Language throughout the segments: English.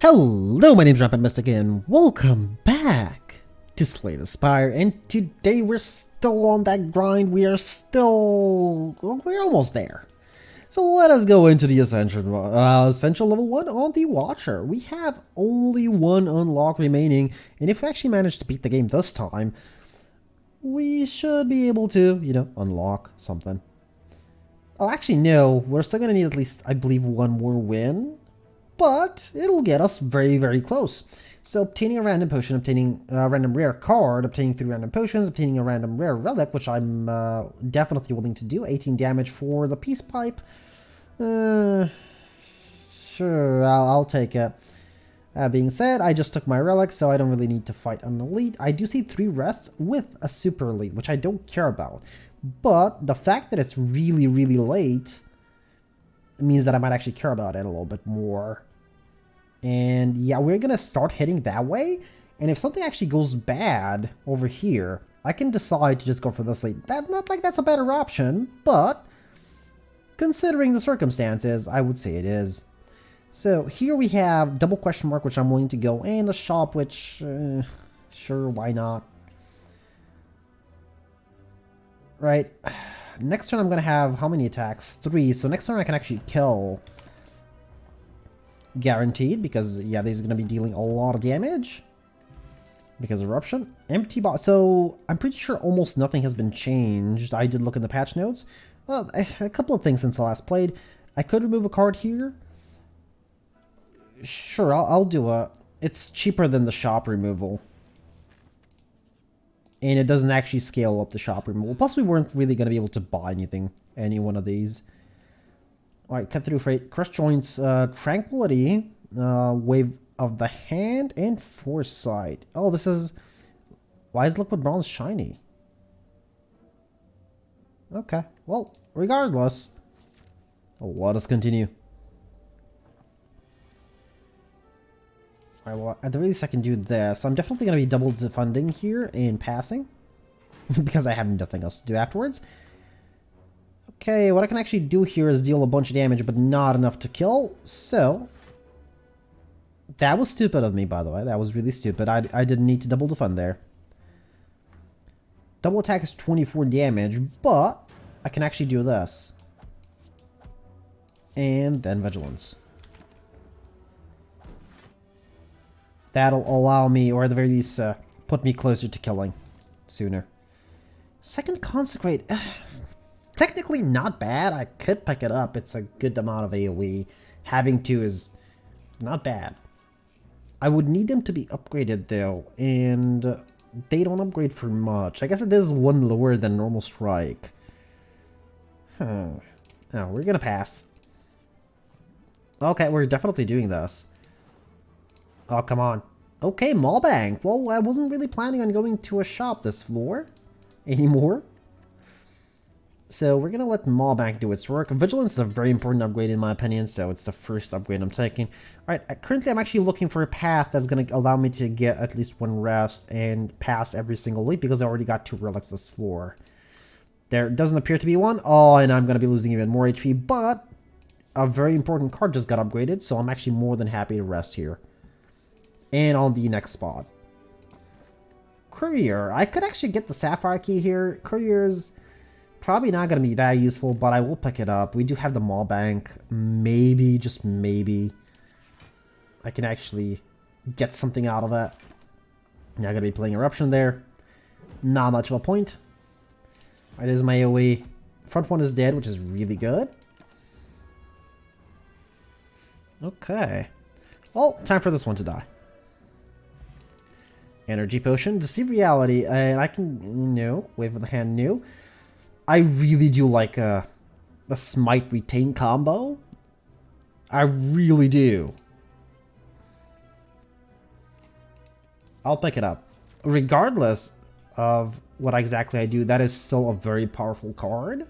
Hello, my name's Rampant and welcome back to Slay the Spire, and today we're still on that grind. We're almost there. So let us go into the essential level 1 on the Watcher. We have only one unlock remaining, and if we actually manage to beat the game this time, we should be able to, unlock something. Oh, actually, no, we're still gonna need at least, I believe, one more win. But it'll get us very, very close. So obtaining a random potion, obtaining a random rare card, obtaining 3 random potions, obtaining a random rare relic, which I'm definitely willing to do. 18 damage for the peace pipe. Sure, I'll take it. That being said, I just took my relic, so I don't really need to fight an elite. I do see 3 rests with a super elite, which I don't care about. But the fact that it's really, really late means that I might actually care about it a little bit more. And yeah, we're gonna start hitting that way. And if something actually goes bad over here, I can decide to just go for this lead. Not like that's a better option, but considering the circumstances, I would say it is. So here we have double question mark, which I'm willing to go, and a shop, which sure, why not? Right. Next turn I'm gonna have how many attacks? 3. So next turn I can actually kill. Guaranteed, because yeah, these are gonna be dealing a lot of damage. Because of eruption. Empty box. So I'm pretty sure almost nothing has been changed. I did look in the patch notes. Well, a couple of things since I last played. I could remove a card here. Sure, I'll do it. It's cheaper than the shop removal. And it doesn't actually scale up the shop removal. Plus, we weren't really going to be able to buy any one of these. Alright, cut through freight. Crush joints, tranquility, wave of the hand, and foresight. Oh, this is... Why is liquid bronze shiny? Okay, well, regardless, let us continue. Alright, well, at the very least I can do this. I'm definitely going to be double defending here and passing. because I have nothing else to do afterwards. Okay, what I can actually do here is deal a bunch of damage, but not enough to kill. So, that was stupid of me, by the way. That was really stupid. I didn't need to double defend there. Double attack is 24 damage, but I can actually do this. And then vigilance. That'll allow me, or at the very least, put me closer to killing sooner. Second consecrate. Technically not bad. I could pick it up. It's a good amount of AoE. Having to is not bad. I would need them to be upgraded though, and they don't upgrade for much. I guess it is one lower than normal strike. No, we're gonna pass. Okay, we're definitely doing this. Oh, come on. Okay, mall bank. Well, I wasn't really planning on going to a shop this floor anymore. So we're going to let mall bank do its work. Vigilance is a very important upgrade in my opinion, so it's the first upgrade I'm taking. Alright, currently I'm actually looking for a path that's going to allow me to get at least one rest and pass every single leap because I already got 2 relics this floor. There doesn't appear to be one. Oh, and I'm going to be losing even more HP, but a very important card just got upgraded, so I'm actually more than happy to rest here. And on the next spot. Courier. I could actually get the Sapphire Key here. Courier's probably not going to be that useful, but I will pick it up. We do have the mall bank. Maybe, just maybe, I can actually get something out of it. Not going to be playing Eruption there. Not much of a point. Alright, there's my AoE. Front one is dead, which is really good. Okay. Well, time for this one to die. Energy potion, deceive reality, and I can wave of the hand new. I really do like a smite retain combo. I really do. I'll pick it up. Regardless of what exactly I do, that is still a very powerful card.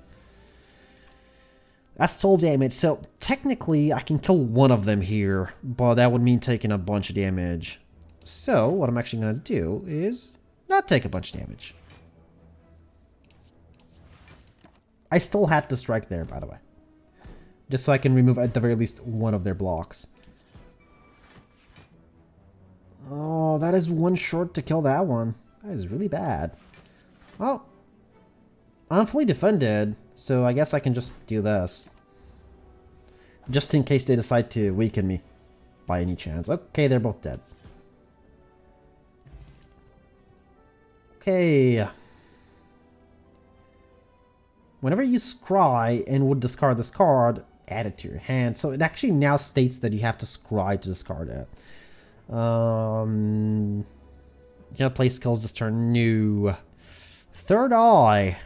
That's 12 damage, so technically I can kill one of them here, but that would mean taking a bunch of damage. So, what I'm actually going to do is not take a bunch of damage. I still had to strike there, by the way. Just so I can remove at the very least one of their blocks. Oh, that is one short to kill that one. That is really bad. Well, I'm fully defended, so I guess I can just do this. Just in case they decide to weaken me by any chance. Okay, they're both dead. Okay. Whenever you scry and would discard this card, add it to your hand. So it actually now states that you have to scry to discard it. You gonna play skills this turn? No. Third Eye.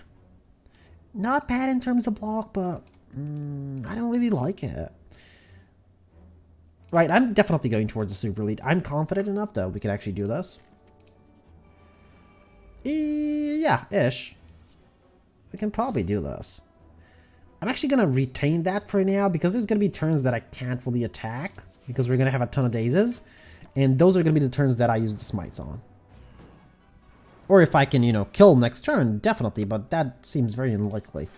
Not bad in terms of block, but I don't really like it. Right, I'm definitely going towards the super lead. I'm confident enough that we can actually do this. Yeah, ish. We can probably do this. I'm actually going to retain that for now because there's going to be turns that I can't really attack because we're going to have a ton of dazes. And those are going to be the turns that I use the smites on. Or if I can, you know, kill next turn, definitely, but that seems very unlikely.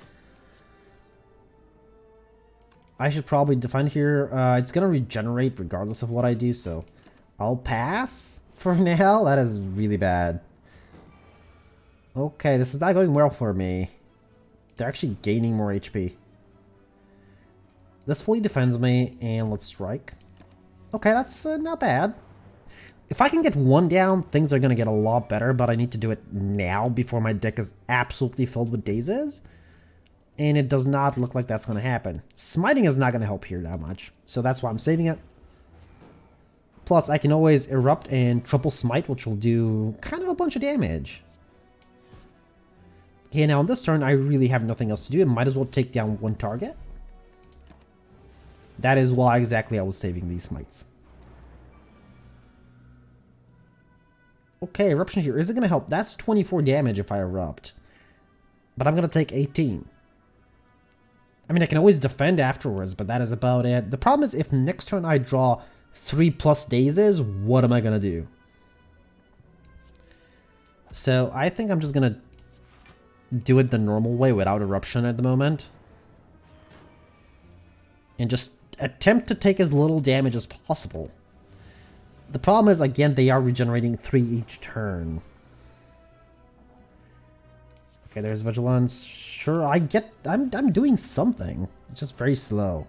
I should probably defend here. It's going to regenerate regardless of what I do, so I'll pass for now. That is really bad. Okay, this is not going well for me. They're actually gaining more HP. This fully defends me, and let's strike. Okay, that's not bad. If I can get one down, things are going to get a lot better, but I need to do it now before my deck is absolutely filled with dazes. And it does not look like that's going to happen. Smiting is not going to help here that much, so that's why I'm saving it. Plus, I can always erupt and triple smite, which will do kind of a bunch of damage. Okay, now on this turn, I really have nothing else to do. I might as well take down one target. That is why exactly I was saving these smites. Okay, eruption here. Is it going to help? That's 24 damage if I erupt. But I'm going to take 18. I mean, I can always defend afterwards, but that is about it. The problem is if next turn I draw 3+ dazes, what am I going to do? So I think I'm just going to do it the normal way without eruption at the moment. And just attempt to take as little damage as possible. The problem is, again, they are regenerating 3 each turn. Okay, there's Vigilance. Sure, I'm doing something. It's just very slow.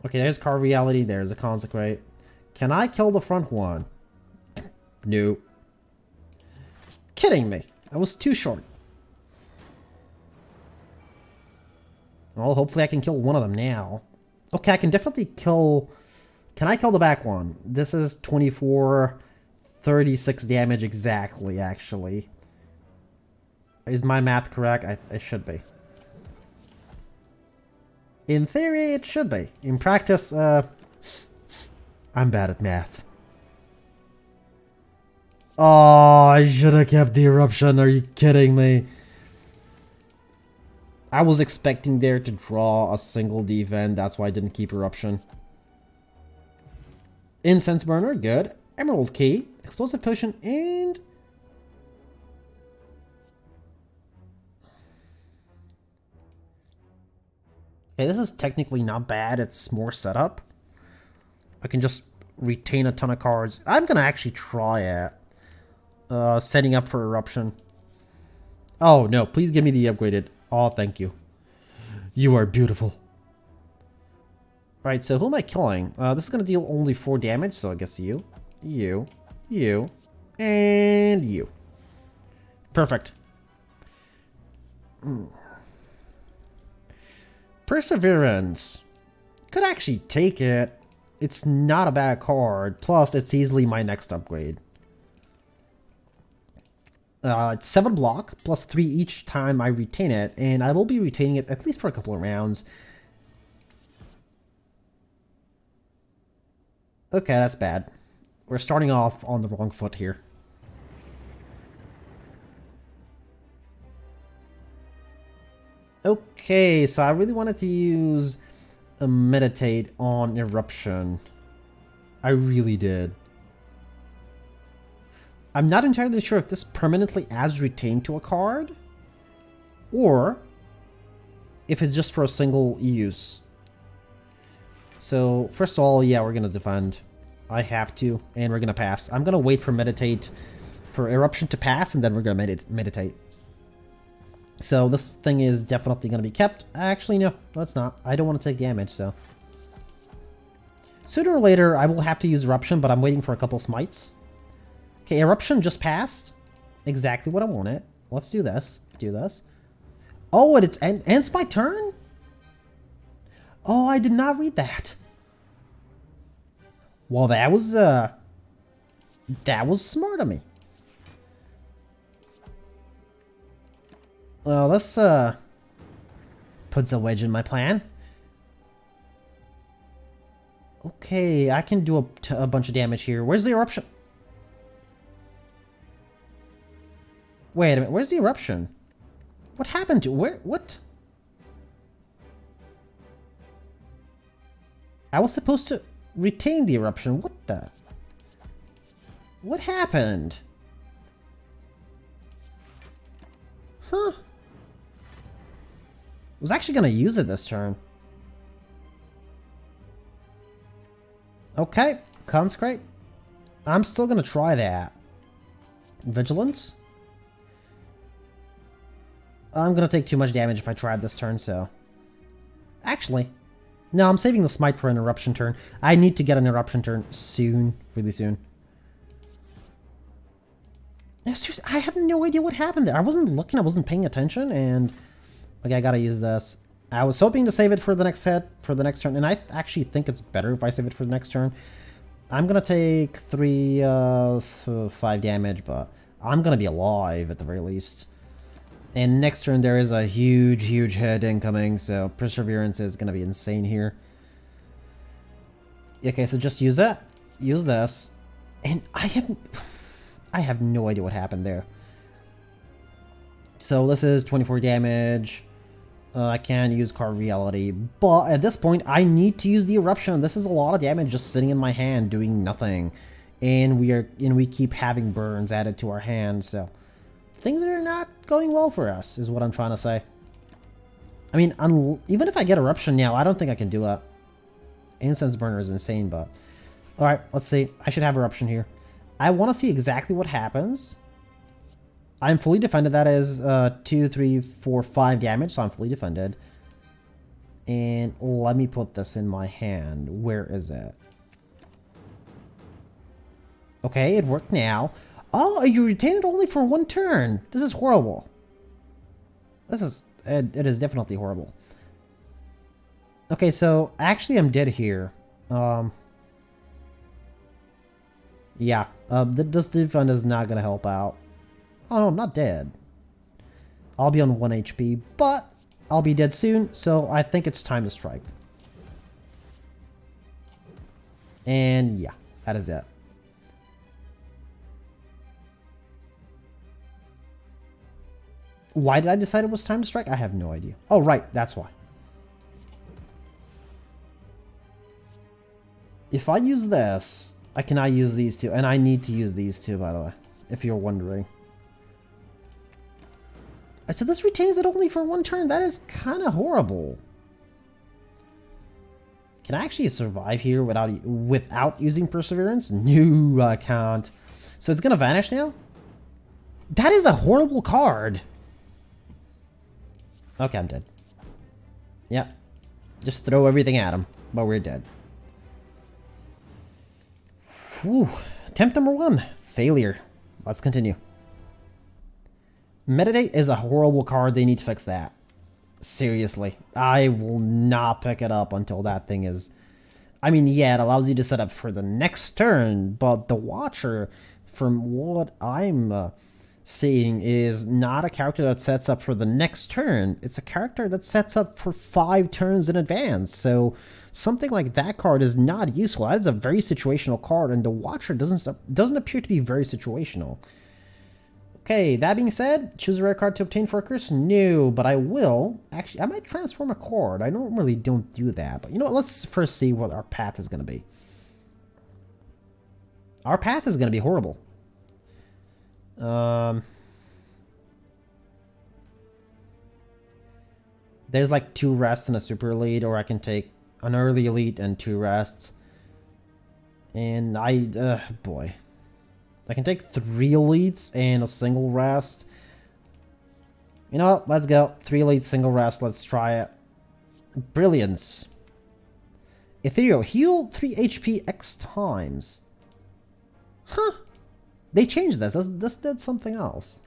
Okay, there's Carve Reality. There's a Consecrate. Can I kill the front one? No. Kidding me. I was too short. Well, hopefully I can kill one of them now. Okay, I can definitely kill... Can I kill the back one? This is 24, 36 damage exactly, actually. Is my math correct? It should be. In theory, it should be. In practice, I'm bad at math. Oh, I should have kept the eruption. Are you kidding me? I was expecting there to draw a single defend. That's why I didn't keep eruption. Incense Burner, good. Emerald Key, Explosive Potion, and... Okay, this is technically not bad. It's more setup. I can just retain a ton of cards. I'm gonna actually try it. Setting up for Eruption. Oh, no, please give me the upgraded. Oh, thank you. You are beautiful. Right, so who am I killing? This is going to deal only 4 damage, so I guess you, and you. Perfect. Perseverance. Could actually take it. It's not a bad card. Plus, it's easily my next upgrade. It's 7 block, plus 3 each time I retain it, and I will be retaining it at least for a couple of rounds. Okay, that's bad. We're starting off on the wrong foot here. Okay, so I really wanted to use a Meditate on Eruption. I really did. I'm not entirely sure if this permanently adds retain to a card, or if it's just for a single use. So, first of all, yeah, we're going to defend. I have to, and we're gonna pass. I'm gonna wait for meditate, for eruption to pass, and then we're gonna meditate. So this thing is definitely gonna be kept. Actually, no, it's not. I don't want to take damage, so. Sooner or later, I will have to use eruption, but I'm waiting for a couple smites. Okay, eruption just passed. Exactly what I wanted. Let's do this. Do this. Oh, and it ends my turn? Oh, I did not read that. Well, that was smart of me. Well, this puts a wedge in my plan. Okay, I can do a bunch of damage here. Where's the eruption? Wait a minute, where's the eruption? What happened to what? I was supposed to retain the eruption. What the? What happened? Huh. I was actually gonna use it this turn. Okay, consecrate. I'm still gonna try that. Vigilance? I'm gonna take too much damage if I tried this turn, so... Actually, no, I'm saving the smite for an eruption turn. I need to get an eruption turn soon, really soon. No, seriously, I have no idea what happened there. I wasn't looking, I wasn't paying attention, and... Okay, I gotta use this. I was hoping to save it for the next hit, for the next turn, and I actually think it's better if I save it for the next turn. I'm gonna take 5 damage, but I'm gonna be alive at the very least. And next turn there is a huge hit incoming, so Perseverance is gonna be insane here. Okay, so just use that. Use this. And I have no idea what happened there. So this is 24 damage. I can use Card Reality, but at this point I need to use the Eruption. This is a lot of damage just sitting in my hand doing nothing, and we keep having burns added to our hand, so things are not going well for us, is what I'm trying to say. I mean, even if I get Eruption now, I don't think I can do it. Incense Burner is insane, but all right, let's see. I should have Eruption here. I want to see exactly what happens. I'm fully defended. That is 2, 3, 4, 5 damage, so I'm fully defended. And let me put this in my hand. Where is it? Okay, it worked now. Oh, you retain it only for 1 turn. This is horrible. This is... It is definitely horrible. Okay, so actually I'm dead here. Yeah, this defend is not gonna help out. Oh no, I'm not dead. I'll be on 1 HP, but I'll be dead soon, so I think it's time to strike. And yeah, that is it. Why did I decide it was time to strike? I have no idea. Oh, right, that's why. If I use this, I cannot use these two, and I need to use these two, by the way, if you're wondering. So this retains it only for 1 turn. That is kind of horrible. Can I actually survive here without using Perseverance? No, I can't. So it's gonna vanish now? That is a horrible card. Okay, I'm dead. Yep. Just throw everything at him, but we're dead. Whew. Attempt number 1. Failure. Let's continue. Meditate is a horrible card. They need to fix that. Seriously. I will not pick it up until that thing is... I mean, yeah, it allows you to set up for the next turn, but the Watcher, from what I'm seeing, is not a character that sets up for the next turn. It's a character that sets up for 5 turns in advance, so something like that card is not useful. That is a very situational card, and the Watcher doesn't appear to be very situational. Okay, that being said, choose a rare card to obtain for a curse? No, but I will. Actually, I might transform a card. I normally don't do that, but you know what? Let's first see what our path is going to be. Our path is going to be horrible. There's like 2 rests and a super elite, or I can take an early elite and 2 rests. And boy. I can take 3 elites and a single rest. You know what? Let's go. 3 elites, single rest. Let's try it. Brilliance. Ethereal. Heal 3 HP X times. Huh. They changed this. This did something else.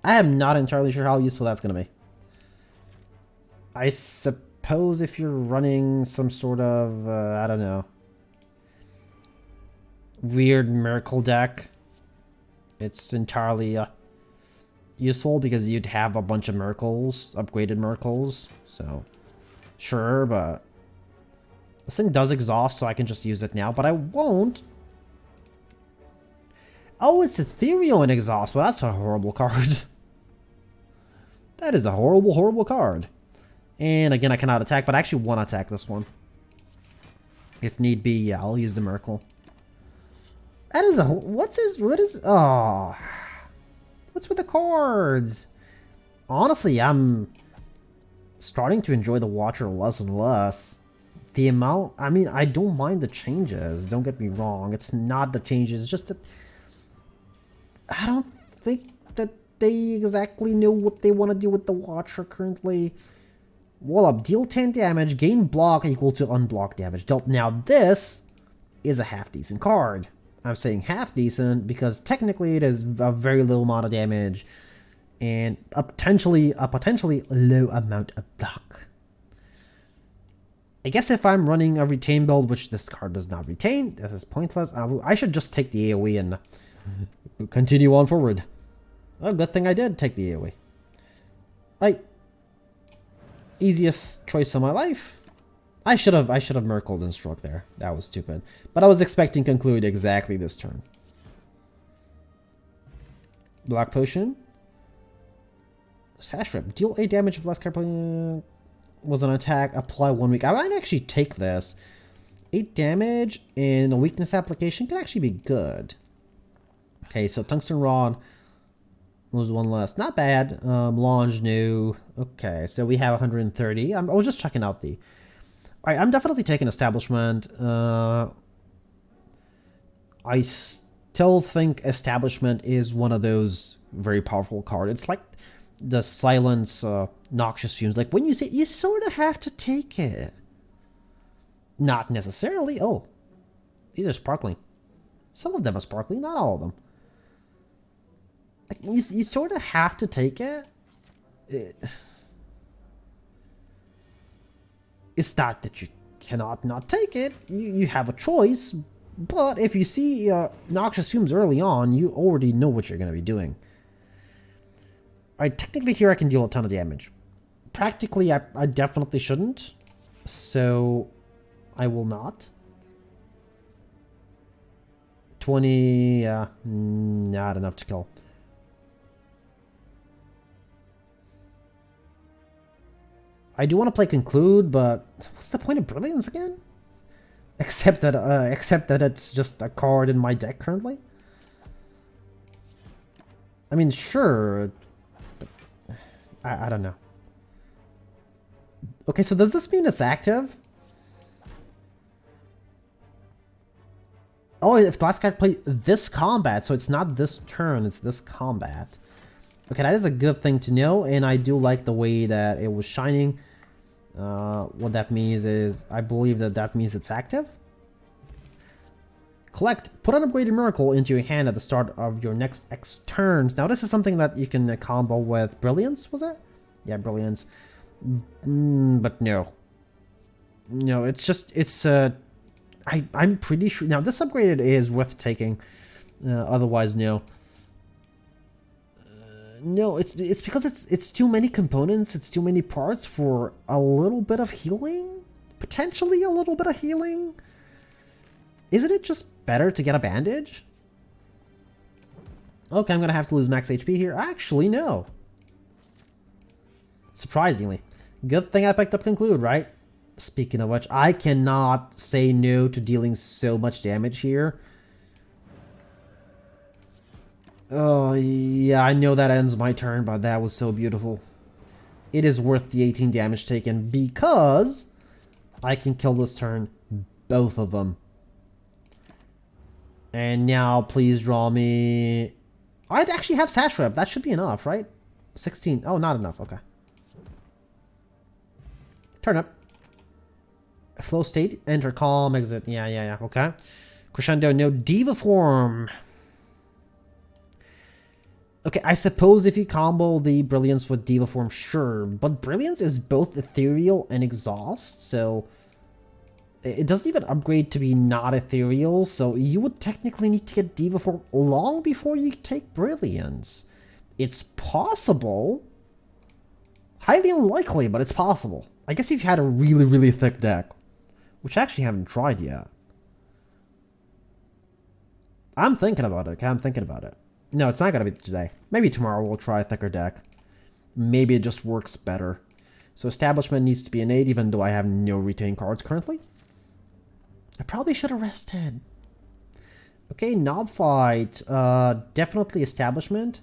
I am not entirely sure how useful that's going to be. I suppose if you're running some sort of, I don't know, weird miracle deck, it's entirely useful because you'd have a bunch of miracles, upgraded miracles. So, sure, but this thing does exhaust, so I can just use it now, but I won't. Oh, it's ethereal and exhaust. Well, that's a horrible card. That is a horrible, horrible card. And again, I cannot attack, but I actually want to attack this one. If need be, yeah, I'll use the miracle. That is a... what is... oh... what's with the cards? Honestly, I'm starting to enjoy the Watcher less and less. The amount... I mean, I don't mind the changes. Don't get me wrong. It's not the changes. It's just that... I don't think that they exactly know what they want to do with the Watcher currently. Wall up, deal 10 damage, gain block equal to unblock damage dealt. Now this is a half decent card. I'm saying half decent because technically it is a very little amount of damage and a potentially low amount of block. I guess if I'm running a retain build, which this card does not retain, this is pointless. I should just take the AoE and continue on forward. Oh, good thing I did take the AoE. Easiest choice of my life. I should have Merkled and struck there. That was stupid. But I was expecting conclude exactly this turn. Black Potion. Sash Rip. Deal 8 damage if last card was an attack. Apply 1 week. I might actually take this. 8 damage and a weakness application could actually be good. Okay, so Tungsten Rod. Was 1 less. Not bad. Launch new. Okay, so we have 130. I was just checking out the... Alright, I'm definitely taking Establishment. I still think Establishment is one of those very powerful cards. It's like the Silence Noxious Fumes. Like, when you say it, you sort of have to take it. Not necessarily. Oh, these are sparkling. Some of them are sparkling, not all of them. You sort of have to take it. It's not that you cannot not take it. You have a choice. But if you see Noxious Fumes early on, you already know what you're going to be doing. Alright, technically here I can deal a ton of damage. Practically, I definitely shouldn't. So, I will not. 20, not enough to kill. I do want to play Conclude, but what's the point of Brilliance again? Except that it's just a card in my deck currently. I mean, sure. But I don't know. Okay, so does this mean it's active? Oh, if the last card played this combat, so it's not this turn, it's this combat. Okay, that is a good thing to know, and I do like the way that it was shining. What that means is, I believe that means it's active. Collect, put an upgraded miracle into your hand at the start of your next X turns. Now this is something that you can combo with Brilliance, was it? Yeah, Brilliance. But no. No, it's just, I'm pretty sure, now this upgraded is worth taking, otherwise no. No, it's because it's too many components, it's too many parts for a little bit of healing? Potentially a little bit of healing? Isn't it just better to get a bandage? Okay, I'm gonna have to lose max HP here. Actually, no. Surprisingly. Good thing I picked up Conclude, right? Speaking of which, I cannot say no to dealing so much damage here. Oh, yeah, I know that ends my turn, but that was so beautiful. It is worth the 18 damage taken because I can kill this turn both of them. And now please draw me... I'd actually have Sash Rep. That should be enough, right? 16. Oh, not enough. Okay. Turnip. Flow state. Enter, calm, exit. Yeah. Okay. Crescendo. No diva form. Okay, I suppose if you combo the Brilliance with Diva Form, sure. But Brilliance is both Ethereal and Exhaust, so... It doesn't even upgrade to be not Ethereal, so you would technically need to get Diva Form long before you take Brilliance. It's possible. Highly unlikely, but it's possible. I guess if you had a really, really thick deck. Which I actually haven't tried yet. I'm thinking about it, okay? I'm thinking about it. No, it's not going to be today. Maybe tomorrow we'll try a thicker deck. Maybe it just works better. So Establishment needs to be an 8, even though I have no retain cards currently. I probably should have rested. Okay, Knob Fight. Definitely Establishment.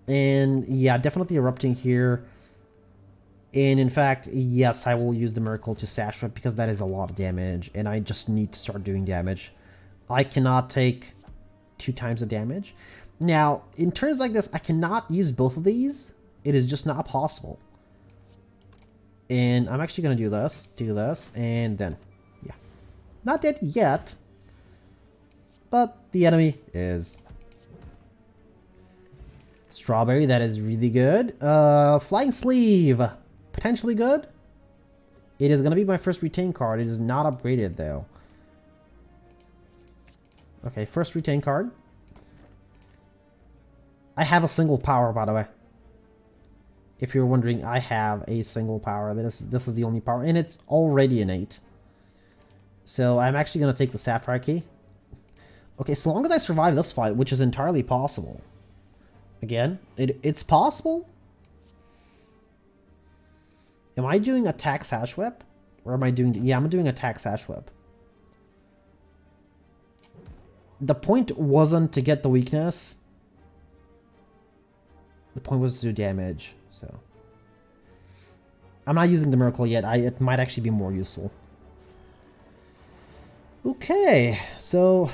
And yeah, definitely Erupting here. And in fact, yes, I will use the Miracle to Sash Rep because that is a lot of damage. And I just need to start doing damage. I cannot take 2 times the damage. Now, in turns like this, I cannot use both of these. It is just not possible. And I'm actually going to do this, and then, yeah. Not dead yet, but the enemy is Strawberry. That is really good. Flying Sleeve, potentially good. It is going to be my first retain card. It is not upgraded, though. Okay, first retain card. I have a single power, by the way. If you're wondering, I have a single power. This is the only power, and it's already an 8. So I'm actually going to take the Sapphire Key. Okay, so long as I survive this fight, which is entirely possible. Again, it's possible. Am I doing attack Sash Whip? Or am I doing... Yeah, I'm doing attack Sash Whip. The point wasn't to get the weakness. The point was to do damage, so... I'm not using the Miracle yet. It might actually be more useful. Okay, so...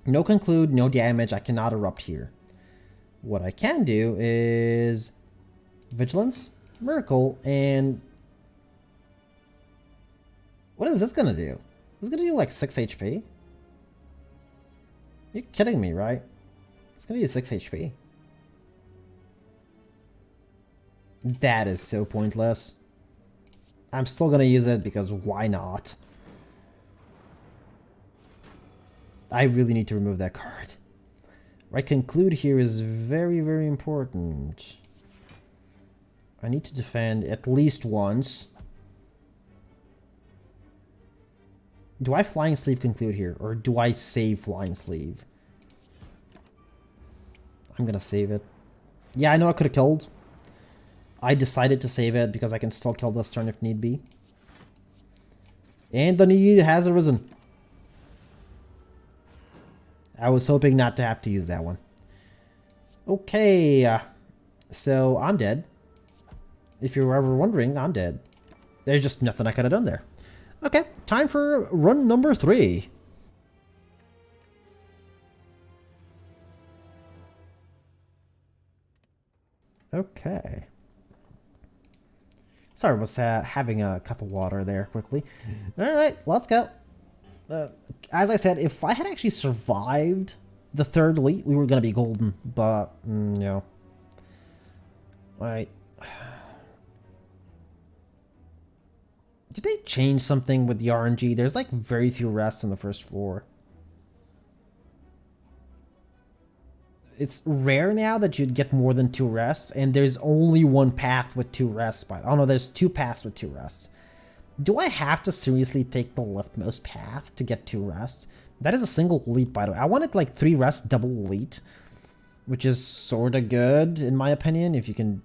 No Conclude, no damage. I cannot Erupt here. What I can do is... Vigilance, Miracle, and... What is this gonna do? This is gonna do like 6 HP? You're kidding me, right? It's gonna do 6 HP. That is so pointless. I'm still gonna use it because why not? I really need to remove that card. Right, Conclude here is very, very important. I need to defend at least once. Do I Flying Sleeve Conclude here, or do I save Flying Sleeve? I'm gonna save it. Yeah, I know I could have killed. I decided to save it because I can still kill this turn if need be. And the need has arisen. I was hoping not to have to use that one. Okay, so I'm dead. If you were ever wondering, I'm dead. There's just nothing I could have done there. Okay, time for run number 3. Okay. Sorry, was having a cup of water there quickly. Alright, let's go. As I said, if I had actually survived the 3rd elite, we were going to be golden. But, no. Right. Did they change something with the RNG? There's like very few rests on the first floor. It's rare now that you'd get more than 2 rests, and there's only 1 path with 2 rests. Oh no, there's 2 paths with 2 rests. Do I have to seriously take the leftmost path to get 2 rests? That is a single elite, by the way. I wanted like 3 rests, double elite, which is sort of good in my opinion. If you can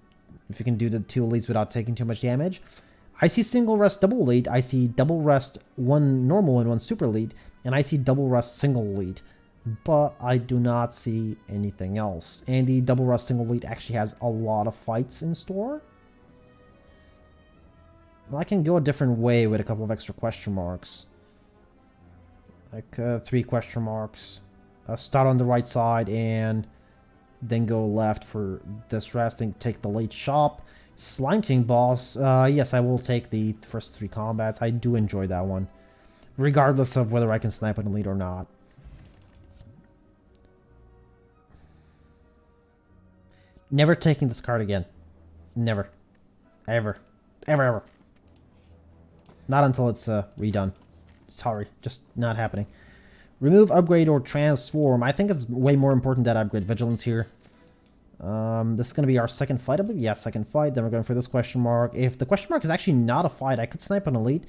do the 2 elites without taking too much damage. I see single rest, double elite. I see double rest, 1 normal and 1 super elite, and I see double rest, single elite. But I do not see anything else. And the double rest single elite actually has a lot of fights in store. Well, I can go a different way with a couple of extra question marks. Like 3 question marks. Start on the right side and then go left for this resting. Take the late shop. Slime King boss. Yes, I will take the first 3 combats. I do enjoy that one. Regardless of whether I can snipe an elite or not. Never taking this card again. Never. Ever. Ever, ever. Not until it's redone. Sorry, just not happening. Remove, upgrade, or transform. I think it's way more important that I upgrade Vigilance here. This is going to be our second fight, I believe. Yeah, second fight. Then we're going for this question mark. If the question mark is actually not a fight, I could snipe an elite.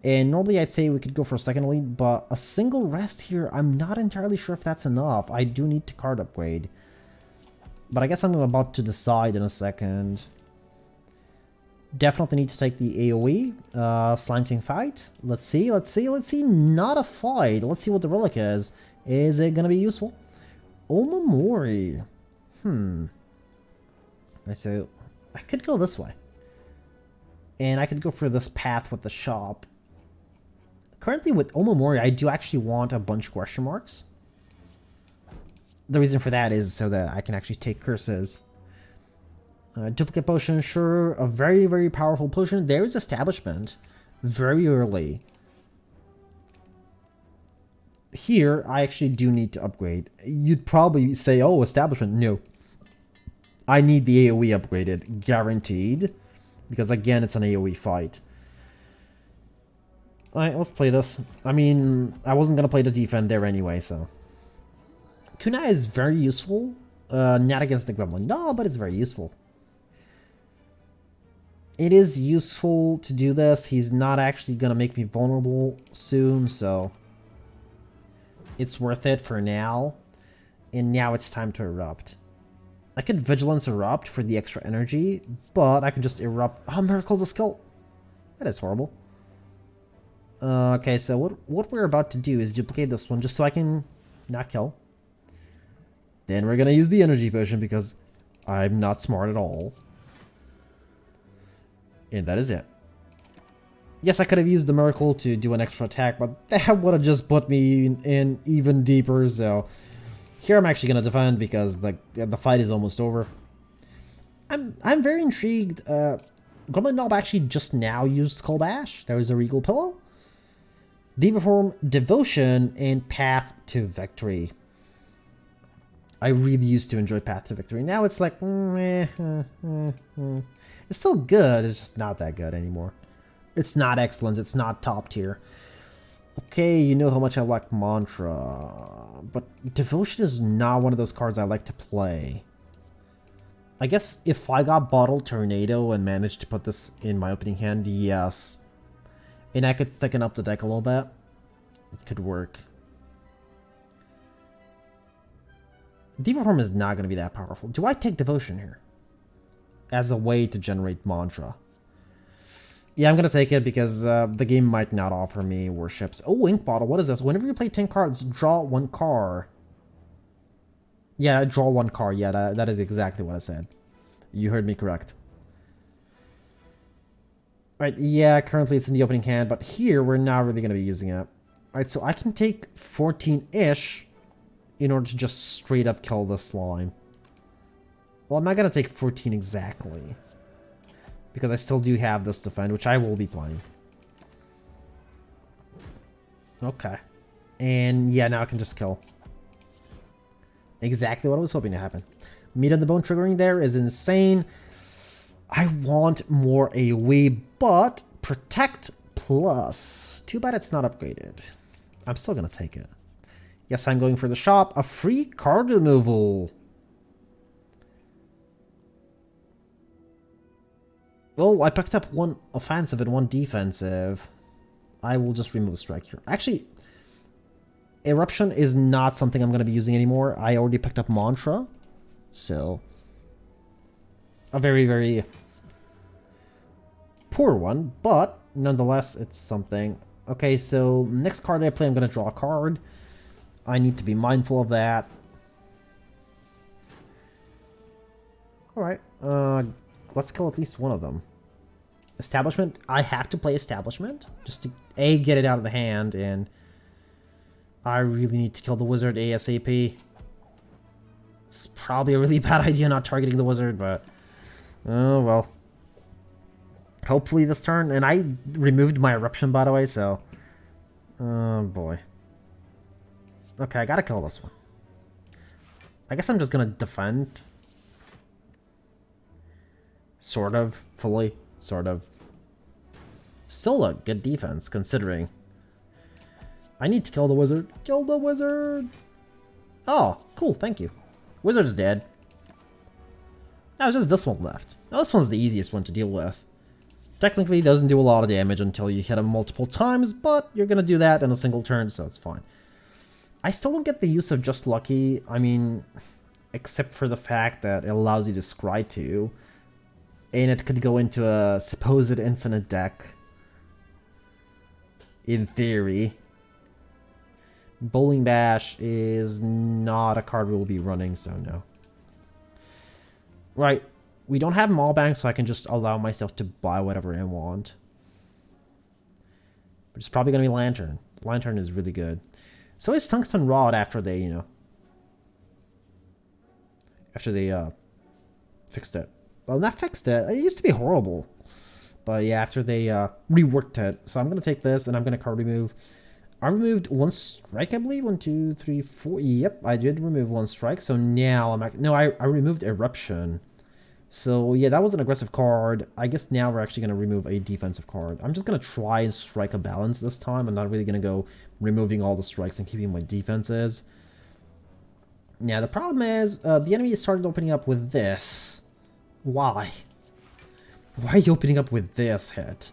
And normally I'd say we could go for a second elite, but a single rest here, I'm not entirely sure if that's enough. I do need to card upgrade. But I guess I'm about to decide in a second. Definitely need to take the AoE. Slime King fight. Let's see. Not a fight. Let's see what the relic is. Is it going to be useful? Omamori. So I could go this way. And I could go for this path with the shop. Currently with Omamori, I do actually want a bunch of question marks. The reason for that is so that I can actually take curses. Duplicate potion, sure. A very, very powerful potion. There is establishment. Very early. Here, I actually do need to upgrade. You'd probably say, oh, establishment. No. I need the AoE upgraded. Guaranteed. Because again, it's an AoE fight. Alright, let's play this. I mean, I wasn't going to play the defend there anyway, so. Kunai is very useful. Not against the Gremlin. No, but it's very useful. It is useful to do this. He's not actually going to make me vulnerable soon, so. It's worth it for now. And now it's time to erupt. I could Vigilance Erupt for the extra energy, but I can just erupt. Oh, Miracle's a skill. That is horrible. Okay, so what we're about to do is duplicate this one just so I can not kill. Then we're going to use the energy potion because I'm not smart at all. And that is it. Yes, I could have used the Miracle to do an extra attack, but that would have just put me in even deeper, so... Here I'm actually going to defend because the fight is almost over. I'm very intrigued. Gremlin Knob actually just now used Skull Bash. There was a Regal Pillow. Diva Form, Devotion, and Path to Victory. I really used to enjoy Path to Victory. Now it's like... It's still good, it's just not that good anymore. It's not excellent, it's not top tier. Okay, you know how much I like Mantra, but Devotion is not one of those cards I like to play. I guess if I got Bottle Tornado and managed to put this in my opening hand, yes. And I could thicken up the deck a little bit. It could work. Diva Form is not going to be that powerful. Do I take Devotion here? As a way to generate Mantra. Yeah, I'm going to take it because the game might not offer me worships. Oh, Ink Bottle, what is this? Whenever you play 10 cards, draw 1 card. Yeah, draw 1 card. Yeah, that is exactly what I said. You heard me correct. Right, yeah, currently it's in the opening hand, but here we're not really going to be using it. Alright, so I can take 14-ish in order to just straight up kill the slime. Well, I'm not going to take 14 exactly. Because I still do have this defend, which I will be playing. Okay. And yeah, now I can just kill. Exactly what I was hoping to happen. Meat on the Bone triggering there is insane. I want more AoE, but Protect Plus. Too bad it's not upgraded. I'm still going to take it. Yes, I'm going for the shop. A free card removal. Well, I picked up 1 offensive and 1 defensive. I will just remove a strike here. Actually, Eruption is not something I'm going to be using anymore. I already picked up Mantra. So, a very, very poor one. But, nonetheless, it's something. Okay, so next card I play, I'm going to draw a card. I need to be mindful of that. Alright, let's kill at least one of them. Establishment. I have to play Establishment just to A, get it out of the hand, and I really need to kill the wizard ASAP. It's probably a really bad idea not targeting the wizard, but oh well. Hopefully this turn, and I removed my eruption by the way, so oh boy. Okay, I gotta kill this one. I guess I'm just gonna defend. Sort of, fully, sort of. Still a good defense, considering. I need to kill the wizard. Kill the wizard! Oh, cool, thank you. Wizard's dead. Now it's just this one left. Now this one's the easiest one to deal with. Technically, it doesn't do a lot of damage until you hit him multiple times, but you're gonna do that in a single turn, so it's fine. I still don't get the use of Just Lucky, I mean, except for the fact that it allows you to scry 2, and it could go into a supposed infinite deck. In theory. Bowling Bash is not a card we'll be running, so no. Right, we don't have Mall Bank, so I can just allow myself to buy whatever I want. But it's probably going to be Lantern. Lantern is really good. So is Tungsten Rod after they, you know... After they, fixed it. Well, not fixed it. It used to be horrible. But yeah, after they, reworked it. So I'm going to take this, and I'm going to card remove. I removed one strike, I believe. 1, 2, 3, 4. Yep, I did remove one strike. So now I'm... No, I removed Eruption. So yeah, that was an aggressive card. I guess now we're actually going to remove a defensive card. I'm just going to try and strike a balance this time. I'm not really going to go removing all the strikes and keeping my defenses. Now, the problem is, the enemy started opening up with this. Why? Why are you opening up with this hit?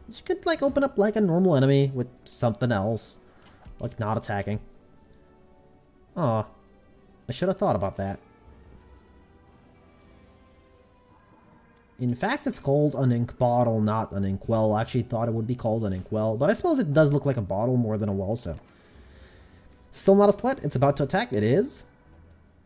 You could, like, open up like a normal enemy with something else. Like, not attacking. Oh, I should have thought about that. In fact, it's called an ink bottle, not an ink well. I actually thought it would be called an ink well, but I suppose it does look like a bottle more than a well, so. Still not a split. It's about to attack. It is.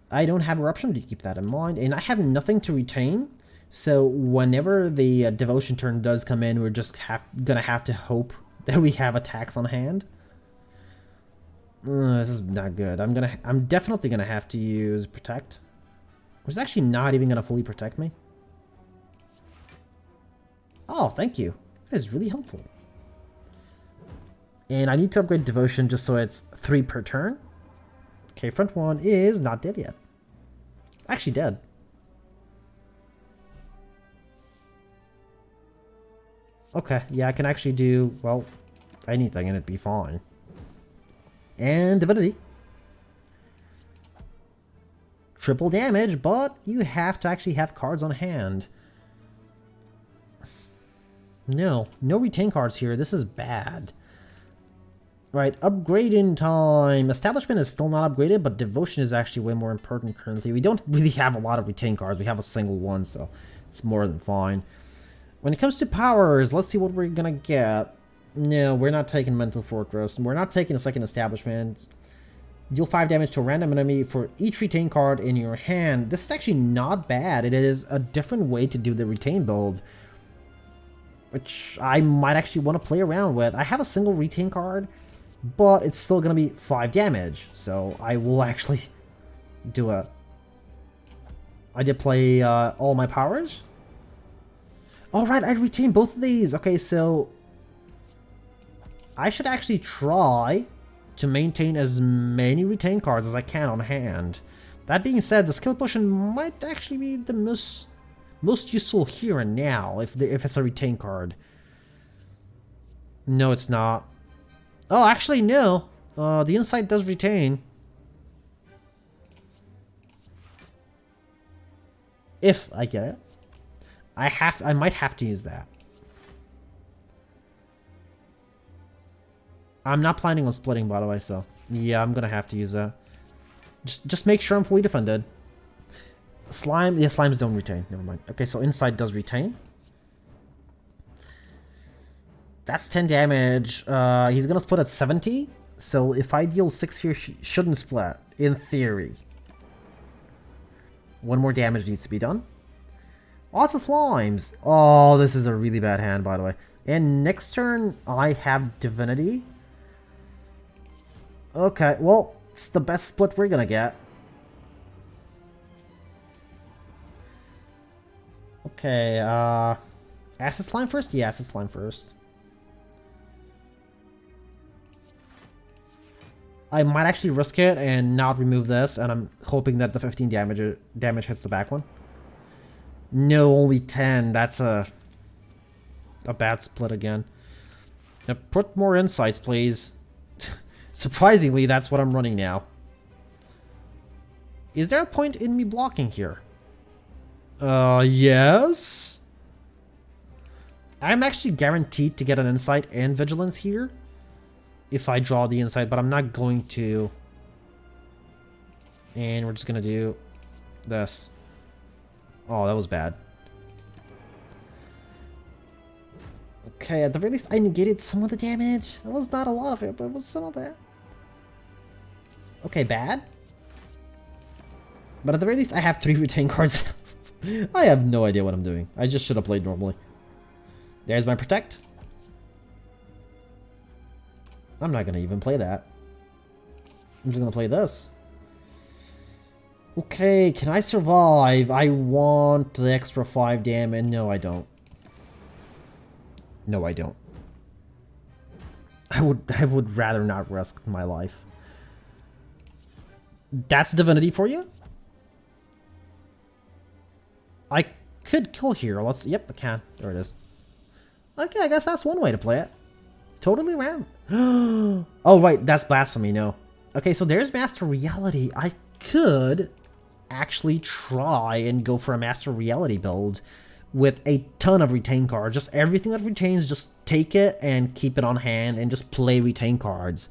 I don't have Eruption, to keep that in mind, and I have nothing to retain, so whenever the Devotion turn does come in, we're just gonna have to hope that we have attacks on hand. This is not good. I'm definitely gonna have to use Protect, which is actually not even gonna fully protect me. Oh, thank you. That is really helpful. And I need to upgrade Devotion just so it's 3 per turn. Okay, front one is not dead yet. Actually dead. Okay, yeah, I can actually do, well, anything and it'd be fine. And Divinity. Triple damage, but you have to actually have cards on hand. No retain cards here. This is bad. Right, upgrading time. Establishment is still not upgraded, but Devotion is actually way more important currently. We don't really have a lot of retain cards. We have a single one, so it's more than fine. When it comes to powers, let's see what we're gonna get. No, we're not taking Mental Fortress. We're not taking a second Establishment. Deal 5 damage to a random enemy for each retain card in your hand. This is actually not bad. It is a different way to do the retain build, which I might actually want to play around with. I have a single retain card, but it's still going to be 5 damage, so I will actually do a... I did play all my powers. Alright, I retained both of these. Okay, so I should actually try to maintain as many retain cards as I can on hand. That being said, the skill potion might actually be the most useful here and now, if it's a retain card. No, it's not. Oh, actually, no. The insight does retain. If I get it. I might have to use that. I'm not planning on splitting, by the way, so yeah, I'm gonna have to use that. Just make sure I'm fully defended. Slime, yeah, slimes don't retain. Never mind. Okay, so insight does retain. That's 10 damage. He's gonna split at 70. So if I deal 6 here, shouldn't split, in theory. 1 more damage needs to be done. Lots of slimes. Oh, this is a really bad hand, by the way. And next turn, I have Divinity. Okay, well, it's the best split we're gonna get. Okay, Acid Slime first? Yeah, Acid Slime first. I might actually risk it and not remove this, and I'm hoping that the 15 damage hits the back one. No, only 10. That's a bad split again. Now put more insights, please. Surprisingly, that's what I'm running now. Is there a point in me blocking here? Yes. I'm actually guaranteed to get an insight and vigilance here if I draw the insight, but I'm not going to. And we're just gonna do this. Oh, that was bad. Okay, at the very least, I negated some of the damage. It was not a lot of it, but it was some of it. Okay, bad. But at the very least, I have 3 retain cards. I have no idea what I'm doing. I just should have played normally. There's my protect. I'm not gonna even play that. I'm just gonna play this. Okay, can I survive? I want the extra 5 damage. No, I don't. No, I don't. I would rather not risk my life. That's Divinity for you? I could kill here. Let's. Yep, I can. There it is. Okay, I guess that's one way to play it. Totally random. Oh, right. That's blasphemy. No. Okay, so there's Master Reality. I could actually try and go for a Master Reality build with a ton of retain cards. Just everything that retains, just take it and keep it on hand and just play retain cards.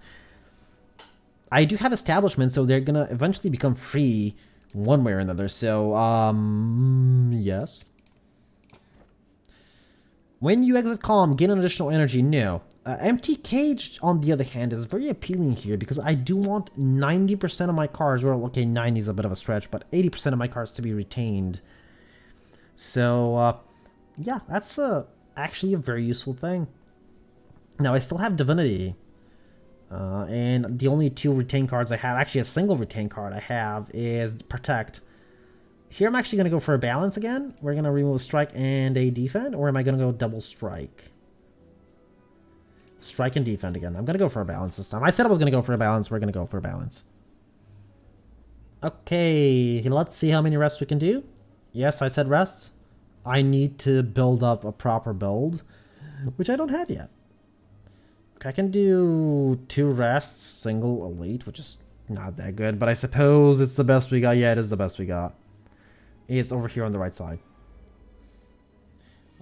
I do have establishments, so they're gonna eventually become free one way or another. So, yes. When you exit Calm, gain an additional energy. No. Empty Cage, on the other hand, is very appealing here because I do want 90% of my cards, or okay, 90 is a bit of a stretch, but 80% of my cards to be retained. So, yeah, that's actually a very useful thing. Now, I still have Divinity. And the only 2 retain cards I have, actually a single retain card I have, is Protect. Here I'm actually going to go for a balance again. We're going to remove a strike and a defend, or am I going to go double strike? Strike and defend again. I'm going to go for a balance this time. I said I was going to go for a balance. We're going to go for a balance. Okay, let's see how many rests we can do. Yes, I said rests. I need to build up a proper build, which I don't have yet. I can do 2 rests, single elite, which is not that good, but I suppose it's the best we got. Yeah, it is the best we got. It's over here on the right side.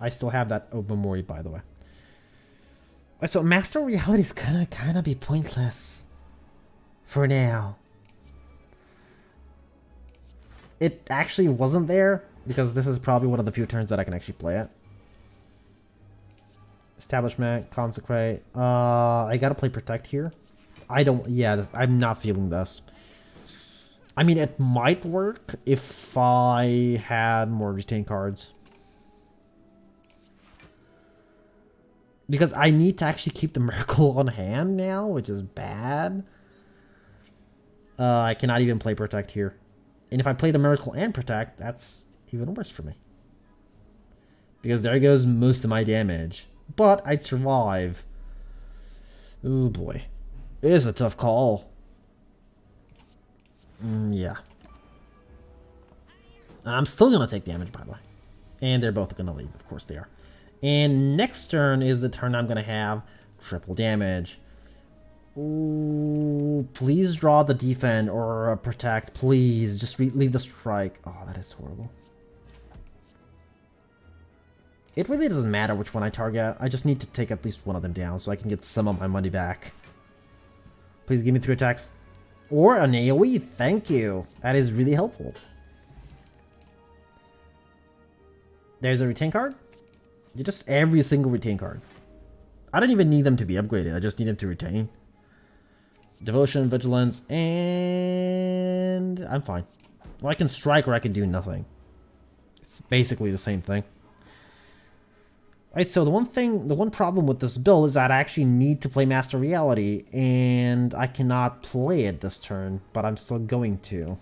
I still have that Obamori, by the way. So Master Reality is gonna kind of be pointless for now. It actually wasn't there because this is probably one of the few turns that I can actually play it. Establishment, Consecrate. I gotta play Protect here. I don't. Yeah, I'm not feeling this. I mean, it might work if I had more retain cards. Because I need to actually keep the Miracle on hand now, which is bad. I cannot even play Protect here. And if I play the Miracle and Protect, that's even worse for me. Because there goes most of my damage. But I'd survive. Oh boy. It is a tough call. Yeah. I'm still going to take damage, by the way. And they're both going to leave. Of course they are. And next turn is the turn I'm going to have triple damage. Ooh, please draw the defend or protect. Please, just leave the strike. Oh, that is horrible. It really doesn't matter which one I target. I just need to take at least one of them down so I can get some of my money back. Please give me 3 attacks. Or an AoE. Thank you. That is really helpful. There's a retain card. Just every single retain card. I don't even need them to be upgraded. I just need them to retain. Devotion, Vigilance, and I'm fine. Well, I can strike or I can do nothing. It's It's basically the same thing. Right, so the one problem with this build is that I actually need to play Master Reality, and I cannot play it this turn, but I'm still going to.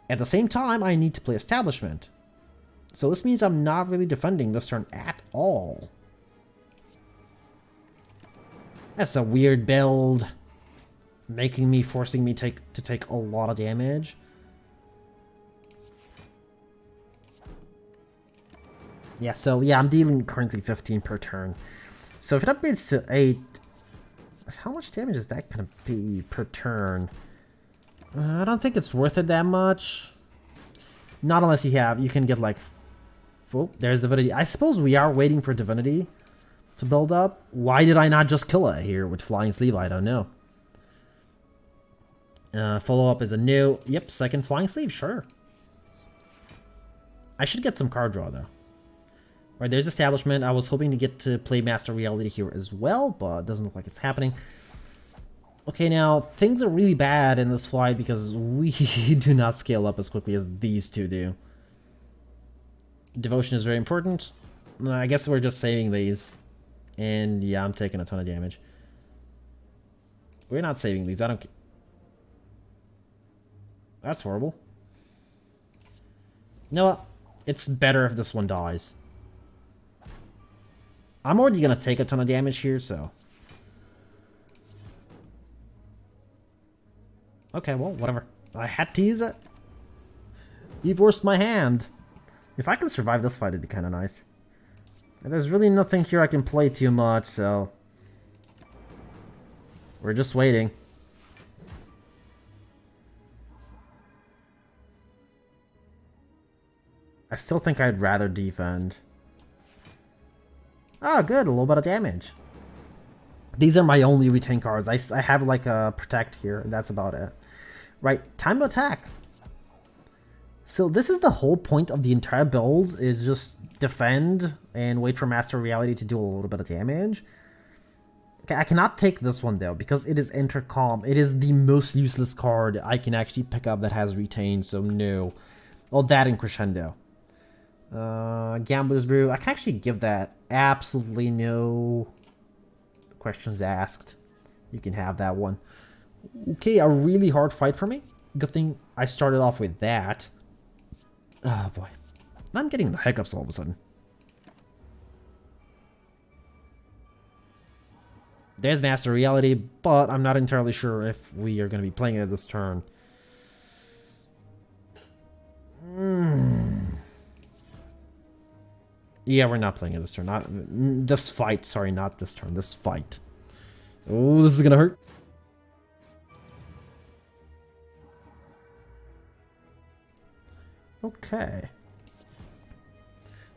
At the same time, I need to play Establishment. So this means I'm not really defending this turn at all. That's a weird build. Forcing me to take a lot of damage. Yeah, so yeah, I'm dealing currently 15 per turn. So if it upgrades to 8, how much damage is that going to be per turn? I don't think it's worth it that much. Not unless you can get like... Oh, there's Divinity. I suppose we are waiting for Divinity to build up. Why did I not just kill it here with Flying Sleeve? I don't know. Follow-up is a new... Yep, second Flying Sleeve, sure. I should get some card draw, though. Right, there's Establishment. I was hoping to get to play Master Reality here as well, but it doesn't look like it's happening. Okay, now, things are really bad in this fight because we do not scale up as quickly as these two do. Devotion is very important. I guess we're just saving these. And yeah, I'm taking a ton of damage. We're not saving these. I don't... That's horrible. You know what? It's better if this one dies. I'm already going to take a ton of damage here, so... Okay, well, whatever. I had to use it. You forced my hand. If I can survive this fight, it'd be kind of nice. And there's really nothing here I can play too much, so... We're just waiting. I still think I'd rather defend. Oh, good. A little bit of damage. These are my only retain cards. I have like a protect here, and that's about it. Right, time to attack. So this is the whole point of the entire build, is just defend and wait for Master Reality to do a little bit of damage. Okay, I cannot take this one though, because it is Intercom. It is the most useless card I can actually pick up that has retain, so no. Well, that and Crescendo. Gambler's Brew. I can actually give that absolutely no questions asked. You can have that one. Okay, a really hard fight for me. Good thing I started off with that. Oh boy. I'm getting the hiccups all of a sudden. There's Master Reality, but I'm not entirely sure if we are going to be playing it this turn. Yeah, we're not playing it this turn. Not this fight. Sorry, not this turn. This fight. Oh, this is gonna hurt. Okay.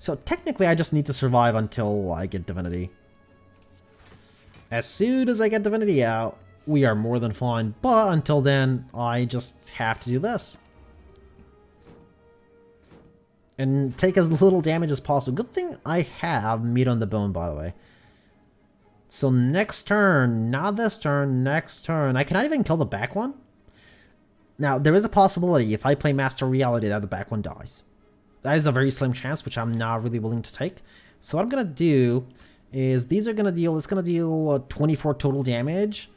So technically, I just need to survive until I get Divinity. As soon as I get Divinity out, we are more than fine. But until then, I just have to do this. And take as little damage as possible. Good thing I have meat on the bone, by the way. So next turn, not this turn, next turn. I cannot even kill the back one. Now, there is a possibility if I play Master Reality that the back one dies. That is a very slim chance, which I'm not really willing to take. So what I'm going to do is these are going to deal, it's going to deal 24 total damage.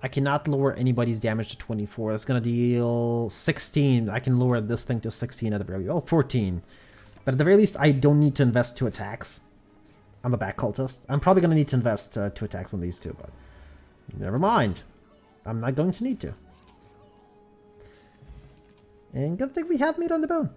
I cannot lower anybody's damage to 24. It's going to deal 16. I can lower this thing to 16 at the very least. Oh, 14. But at the very least, I don't need to invest 2 attacks on the back cultist. I'm probably going to need to invest 2 attacks on these two, but never mind. I'm not going to need to. And good thing we have meat on the bone.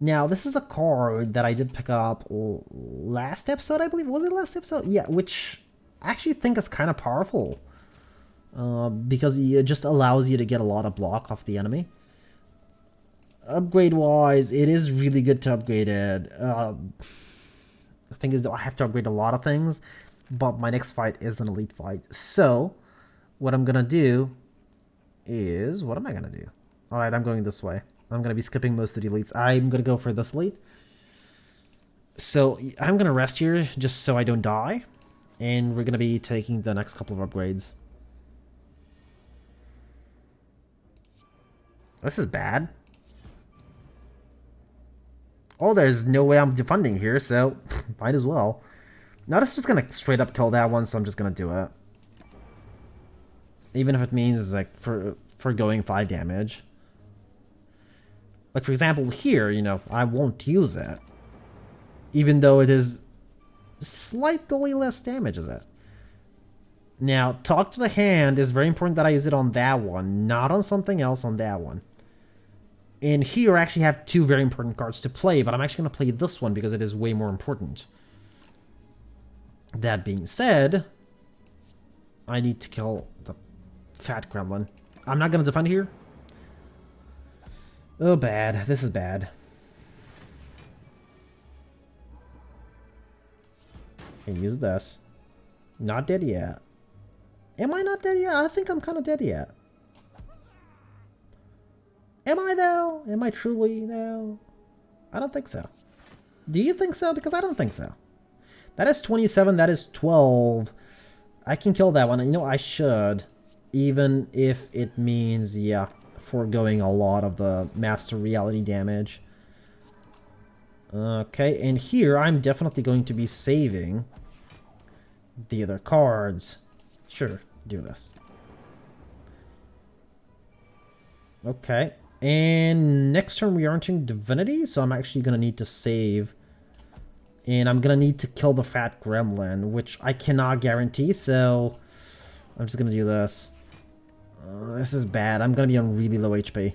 Now, this is a card that I did pick up last episode, I believe. Was it last episode? Yeah, which I actually think is kind of powerful. Because it just allows you to get a lot of block off the enemy. Upgrade-wise, it is really good to upgrade it. The thing is, though, I have to upgrade a lot of things. But my next fight is an elite fight. So, what I'm going to do is... What am I going to do? Alright, I'm going this way. I'm going to be skipping most of the elites. I'm going to go for this elite. So, I'm going to rest here just so I don't die. And we're going to be taking the next couple of upgrades. This is bad. Oh, there's no way I'm defending here, so might as well. Now this is just gonna straight up kill that one, so I'm just gonna do it. Even if it means, like, forgoing 5 damage. Like, for example, here, you know, I won't use it. Even though it is slightly less damage, is it? Now, talk to the hand is very important that I use it on that one, not on something else on that one. And here I actually have 2 very important cards to play, but I'm actually going to play this one because it is way more important. That being said, I need to kill the fat gremlin. I'm not going to defend here. Oh, bad. This is bad. Okay, use this. Not dead yet. Am I not dead yet? I think I'm kind of dead yet. Am I, though? Am I truly, though? I don't think so. Do you think so? Because I don't think so. That is 27. That is 12. I can kill that one. You know, I should. Even if it means, yeah, foregoing a lot of the Master Reality damage. Okay, and here I'm definitely going to be saving the other cards. Sure, do this. Okay, and next turn we are entering Divinity, so I'm actually going to need to save. And I'm going to need to kill the fat gremlin, which I cannot guarantee, so I'm just going to do this. This is bad. I'm going to be on really low HP.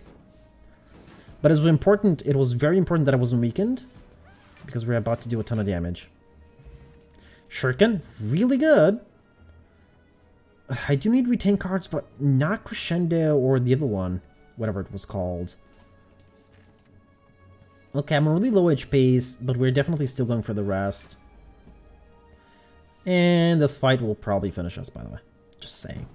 But it was important. It was very important that I wasn't weakened, because we're about to do a ton of damage. Shuriken, really good. I do need retain cards, but not Crescendo or the other one, whatever it was called. Okay, I'm on really low HP, but we're definitely still going for the rest. And this fight will probably finish us, by the way. Just saying.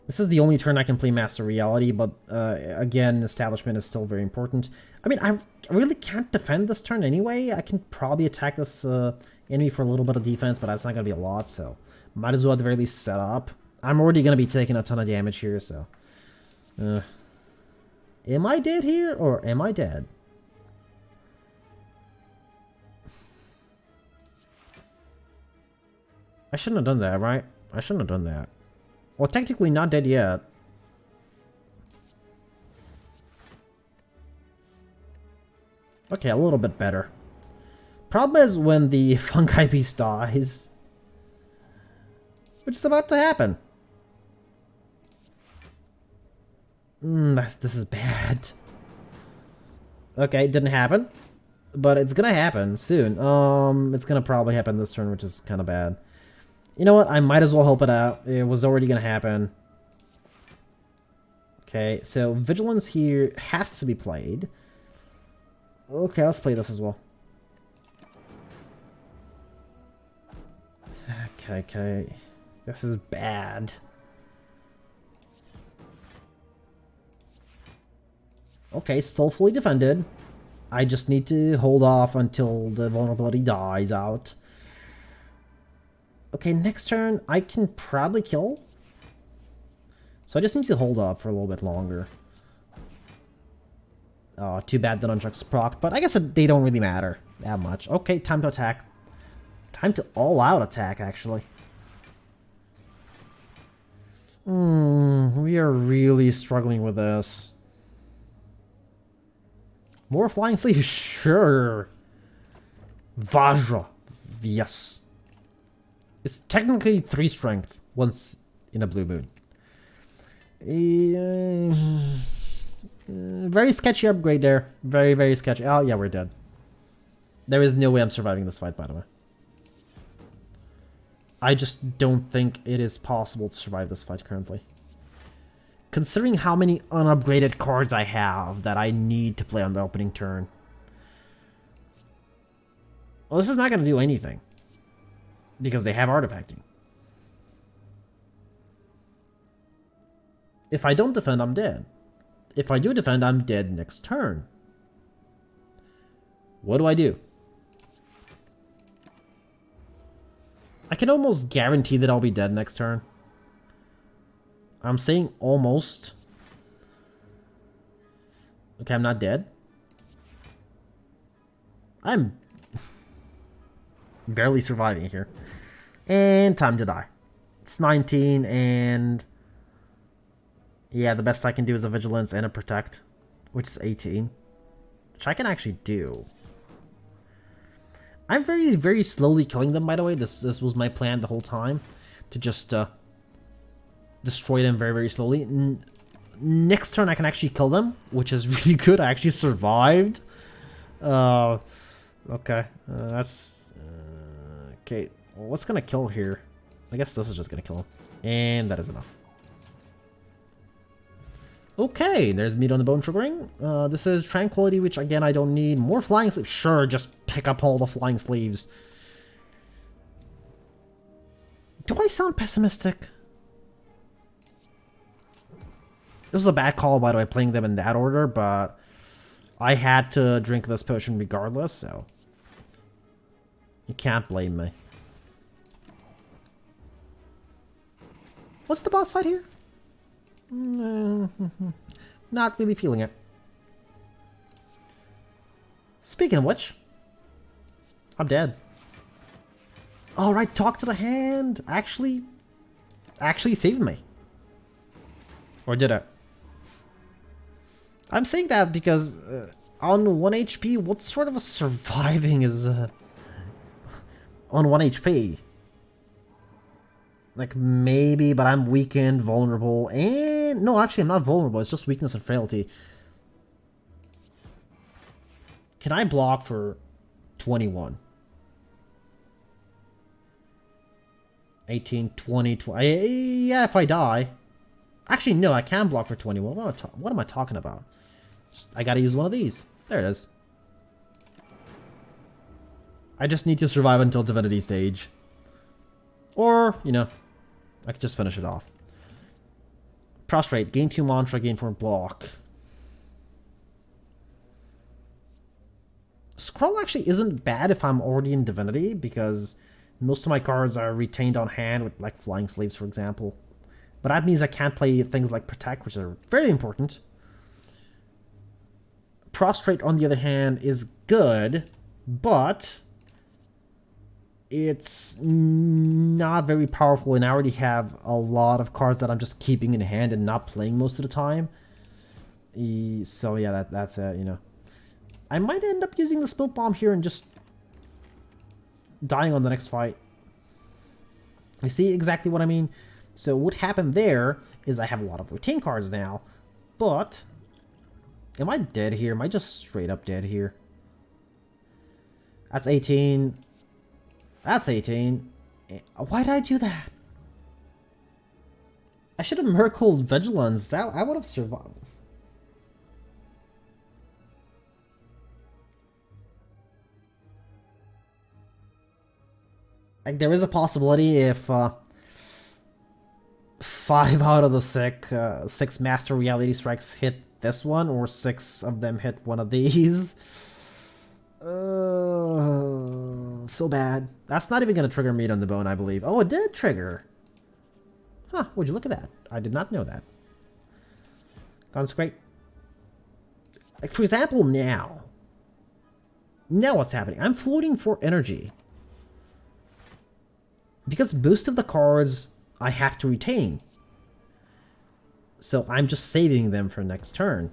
This is the only turn I can play Master Reality, but again, Establishment is still very important. I mean, I really can't defend this turn anyway. I can probably attack this enemy for a little bit of defense, but that's not going to be a lot, so might as well at the very least set up. I'm already going to be taking a ton of damage here, so... am I dead here, or am I dead? I shouldn't have done that, right? I shouldn't have done that. Well, technically not dead yet. Okay, a little bit better. Problem is when the fungi beast dies. Which is about to happen. This is bad. Okay, it didn't happen. But it's gonna happen soon. It's gonna probably happen this turn, which is kind of bad. You know what? I might as well help it out. It was already gonna happen. Okay, so Vigilance here has to be played. Okay, let's play this as well. Okay. This is bad. Okay, still fully defended. I just need to hold off until the vulnerability dies out. Okay, next turn I can probably kill. So I just need to hold off for a little bit longer. Oh, too bad the nunchucks proc, but I guess they don't really matter that much. Okay, time to attack. Time to all-out attack, actually. We are really struggling with this. More flying sleeves? Sure. Vajra. Yes. It's technically 3 strength once in a blue moon. Very sketchy upgrade there. Very, very sketchy. Oh, yeah, we're dead. There is no way I'm surviving this fight, by the way. I just don't think it is possible to survive this fight currently. Considering how many unupgraded cards I have that I need to play on the opening turn. Well, this is not going to do anything. Because they have artifacting. If I don't defend, I'm dead. If I do defend, I'm dead next turn. What do I do? I can almost guarantee that I'll be dead next turn. I'm saying almost. Okay, I'm not dead. I'm barely surviving here. And time to die. It's 19 and... yeah, the best I can do is a Vigilance and a Protect, which is 18. Which I can actually do. I'm very, very slowly killing them, by the way. This was my plan the whole time. To just destroy them very, very slowly. Next turn I can actually kill them, which is really good. I actually survived. Okay. That's... okay. Well, what's gonna kill here? I guess this is just gonna kill him. And that is enough. Okay, there's meat on the bone triggering. This is Tranquility, which again I don't need. More flying sleeves. Sure, just pick up all the flying sleeves. Do I sound pessimistic? This was a bad call, by the way, playing them in that order, but I had to drink this potion regardless, so you can't blame me. What's the boss fight here? Not really feeling it. Speaking of which, I'm dead. Alright, talk to the hand. Actually saved me. Or did it? I'm saying that because on 1 HP, what sort of a surviving is on 1 HP? Like, maybe, but I'm weakened, vulnerable, and... no, actually, I'm not vulnerable. It's just weakness and frailty. Can I block for 21? 18, 20, 20... yeah, if I die. Actually, no, I can block for 21. What am I talking about? I gotta use one of these. There it is. I just need to survive until Divinity stage. Or, you know... I could just finish it off. Prostrate. Gain 2 mantra, gain 4 block. Scroll actually isn't bad if I'm already in Divinity, because most of my cards are retained on hand with like Flying Slaves, for example. But that means I can't play things like Protect, which are very important. Prostrate, on the other hand, is good, but it's not very powerful, and I already have a lot of cards that I'm just keeping in hand and not playing most of the time. So yeah, that's it, you know. I might end up using the Smoke Bomb here and just dying on the next fight. You see exactly what I mean? So what happened there is I have a lot of routine cards now, but... am I dead here? Am I just straight up dead here? That's 18... that's 18. Why did I do that? I should have Merkled Vigilance. I would have survived. Like, there is a possibility if 5 out of the 6 Master Reality Strikes hit this one, or 6 of them hit one of these. So bad. That's not even going to trigger meat on the bone, I believe. Oh, it did trigger. Huh, would you look at that? I did not know that. Consecrate. Like, for example, now what's happening? I'm floating for energy. Because most of the cards I have to retain. So I'm just saving them for next turn.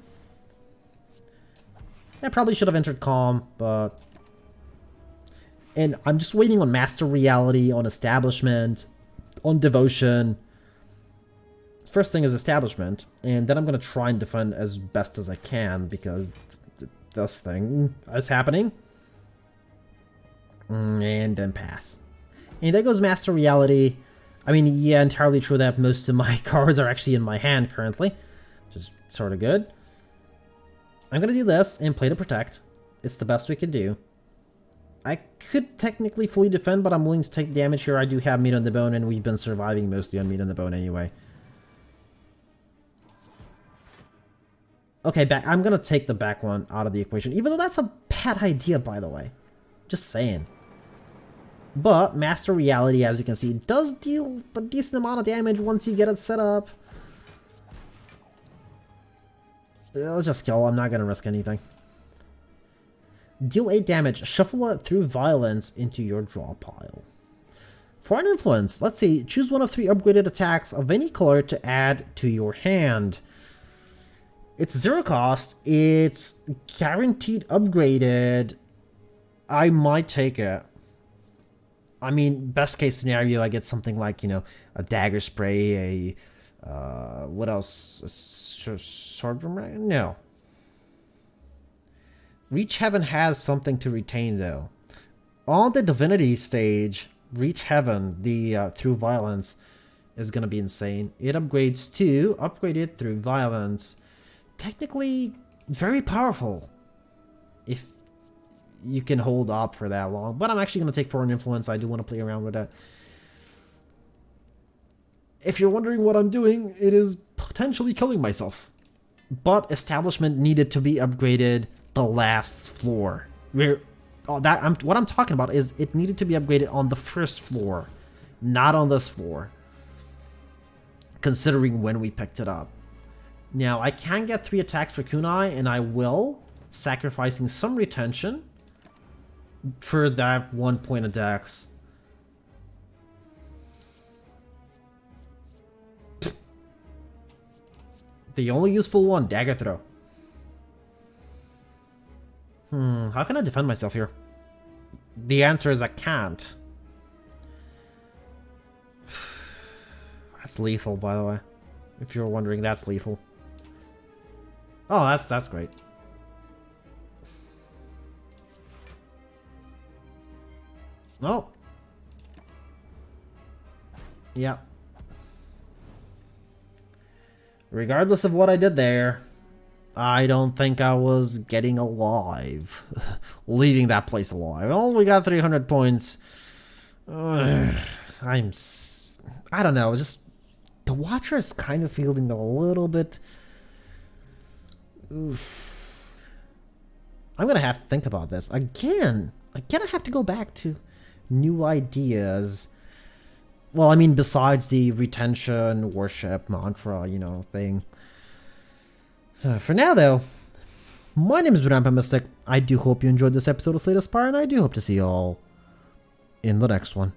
I probably should have entered Calm, but... and I'm just waiting on Master Reality, on Establishment, on Devotion. First thing is Establishment, and then I'm going to try and defend as best as I can, because this thing is happening. And then pass. And there goes Master Reality. I mean, yeah, entirely true that most of my cards are actually in my hand currently, which is sort of good. I'm going to do this and play to Protect. It's the best we could do. I could technically fully defend, but I'm willing to take damage here. I do have meat on the bone, and we've been surviving mostly on meat on the bone anyway. Okay, I'm going to take the back one out of the equation, even though that's a bad idea, by the way. Just saying. But Master Reality, as you can see, does deal a decent amount of damage once you get it set up. Let's just kill. I'm not gonna risk anything. Deal 8 damage. Shuffle it through violence into your draw pile. For an influence, let's see. Choose one of 3 upgraded attacks of any color to add to your hand. It's 0 cost. It's guaranteed upgraded. I might take it. I mean, best case scenario, I get something like, you know, a dagger spray, what else? A sword boomerang? No. Reach Heaven has something to retain, though. On the Divinity stage, Reach Heaven, the through violence, is going to be insane. It upgrades to upgraded through violence. Technically, very powerful. If you can hold up for that long. But I'm actually going to take Foreign Influence. I do want to play around with that. If you're wondering what I'm doing, it is potentially killing myself. But Establishment needed to be upgraded the last floor. What I'm talking about is it needed to be upgraded on the first floor, not on this floor, considering when we picked it up. Now, I can get 3 attacks for Kunai, and I will, sacrificing some retention for that 1 point of dex. The only useful one, Dagger Throw. How can I defend myself here? The answer is I can't. That's lethal, by the way. If you're wondering, that's lethal. Oh, that's great. Oh. Yeah. Regardless of what I did there, I don't think I was getting alive. Leaving that place alive. Oh, we got 300 points. I don't know, just... The Watcher is kind of feeling a little bit... Oof. I'm gonna have to think about this. Again, I have to go back to new ideas. Well, I mean, besides the retention, worship, mantra, you know, thing. For now, though, my name is Rampant Mystic. I do hope you enjoyed this episode of Slay The Spire, and I do hope to see you all in the next one.